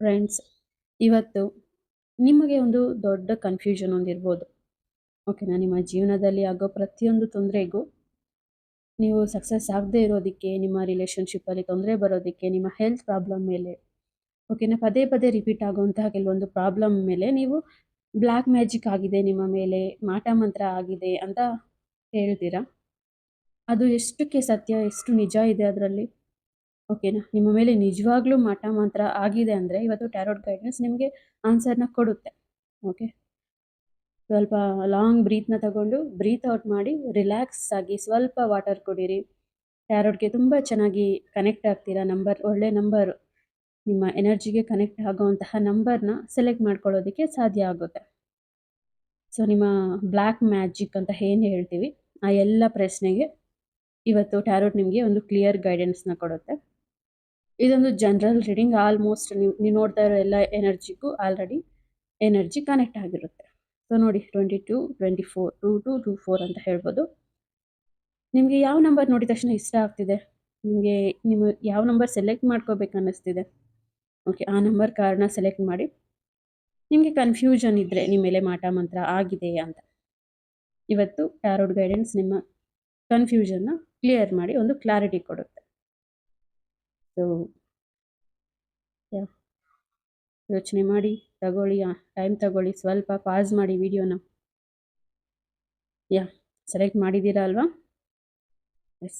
Friends, ಇವತ್ತು ನಿಮಗೆ ಒಂದು ದೊಡ್ಡ ಕನ್ಫ್ಯೂಷನ್ ಒಂದಿರ್ಬೋದು. ಓಕೆನಾ? ನಿಮ್ಮ ಜೀವನದಲ್ಲಿ ಆಗೋ ಪ್ರತಿಯೊಂದು ತೊಂದರೆಗೂ ನೀವು ಸಕ್ಸಸ್ ಆಗದೆ ಇರೋದಕ್ಕೆ, ನಿಮ್ಮ ರಿಲೇಷನ್ಶಿಪ್ಪಲ್ಲಿ ತೊಂದರೆ ಬರೋದಕ್ಕೆ, ನಿಮ್ಮ ಹೆಲ್ತ್ ಪ್ರಾಬ್ಲಮ್ ಮೇಲೆ, ಓಕೆನಾ, ಪದೇ ಪದೇ ರಿಪೀಟ್ ಆಗುವಂತಹ ಕೆಲವೊಂದು ಪ್ರಾಬ್ಲಮ್ ಮೇಲೆ ನೀವು ಬ್ಲ್ಯಾಕ್ ಮ್ಯಾಜಿಕ್ ಆಗಿದೆ ನಿಮ್ಮ ಮೇಲೆ, ಮಾಟ ಮಂತ್ರ ಆಗಿದೆ ಅಂತ ಹೇಳ್ತೀರಾ. ಅದು ಎಷ್ಟಕ್ಕೆ ಸತ್ಯ, ಎಷ್ಟು ನಿಜ ಇದೆ ಅದರಲ್ಲಿ? ಓಕೆನಾ? ನಿಮ್ಮ ಮೇಲೆ ನಿಜವಾಗ್ಲೂ ಮಾಟ ಮಂತ್ರ ಆಗಿದೆ ಅಂದರೆ ಇವತ್ತು ಟ್ಯಾರೋಟ್ ಗೈಡೆನ್ಸ್ ನಿಮಗೆ ಆನ್ಸರ್ನ ಕೊಡುತ್ತೆ. ಓಕೆ, ಸ್ವಲ್ಪ ಲಾಂಗ್ ಬ್ರೀತ್ನ ತಗೊಂಡು ಬ್ರೀತ್ ಔಟ್ ಮಾಡಿ ರಿಲ್ಯಾಕ್ಸ್ ಆಗಿ ಸ್ವಲ್ಪ ವಾಟರ್ ಕುಡೀರಿ. ಟ್ಯಾರೋಟ್ಗೆ ತುಂಬ ಚೆನ್ನಾಗಿ ಕನೆಕ್ಟ್ ಆಗ್ತೀರಾ. ಒಳ್ಳೆ ನಂಬರ್, ನಿಮ್ಮ ಎನರ್ಜಿಗೆ ಕನೆಕ್ಟ್ ಆಗೋವಂತಹ ನಂಬರ್ನ ಸೆಲೆಕ್ಟ್ ಮಾಡ್ಕೊಳ್ಳೋದಕ್ಕೆ ಸಾಧ್ಯ ಆಗುತ್ತೆ. ಸೊ ನಿಮ್ಮ ಬ್ಲ್ಯಾಕ್ ಮ್ಯಾಜಿಕ್ ಅಂತ ಏನು ಹೇಳ್ತೀವಿ, ಆ ಎಲ್ಲ ಪ್ರಶ್ನೆಗೆ ಇವತ್ತು ಟ್ಯಾರೋಟ್ ನಿಮಗೆ ಒಂದು ಕ್ಲಿಯರ್ ಗೈಡೆನ್ಸ್ನ ಕೊಡುತ್ತೆ. ಇದೊಂದು ಜನರಲ್ ರೀಡಿಂಗ್. ಆಲ್ಮೋಸ್ಟ್ ನೀವು ನೋಡ್ತಾ ಇರೋ ಎಲ್ಲ ಎನರ್ಜಿಗೂ ಆಲ್ರೆಡಿ ಎನರ್ಜಿ ಕನೆಕ್ಟ್ ಆಗಿರುತ್ತೆ. ಸೊ ನೋಡಿ, 22, 24, 2224 ಅಂತ ಹೇಳ್ಬೋದು. ನಿಮಗೆ ಯಾವ ನಂಬರ್ ನೋಡಿದ ತಕ್ಷಣ ಇಷ್ಟ ಆಗ್ತಿದೆ, ನಿಮ್ಮ ಯಾವ ನಂಬರ್ ಸೆಲೆಕ್ಟ್ ಮಾಡ್ಕೋಬೇಕು ಅನ್ನಿಸ್ತಿದೆ, ಓಕೆ, ಆ ನಂಬರ್ ಕಾರ್ಡ್ನ ಸೆಲೆಕ್ಟ್ ಮಾಡಿ. ನಿಮಗೆ ಕನ್ಫ್ಯೂಷನ್ ಇದ್ದರೆ ನಿಮ್ಮ ಮೇಲೆ ಮಾಟ ಮಂತ್ರ ಆಗಿದೆ ಅಂತ, ಇವತ್ತು ಟ್ಯಾರೋಟ್ ಗೈಡೆನ್ಸ್ ನಿಮ್ಮ ಕನ್ಫ್ಯೂಷನ್ನ ಕ್ಲಿಯರ್ ಮಾಡಿ ಒಂದು ಕ್ಲಾರಿಟಿ ಕೊಡುತ್ತೆ. ಸೊ ಯೋಚನೆ ಮಾಡಿ, ತಗೊಳ್ಳಿ, ಟೈಮ್ ತಗೊಳ್ಳಿ, ಸ್ವಲ್ಪ ಪಾಸ್ ಮಾಡಿ ವಿಡಿಯೋನ. ಸೆಲೆಕ್ಟ್ ಮಾಡಿದ್ದೀರಾ ಅಲ್ವಾ? ಎಸ್.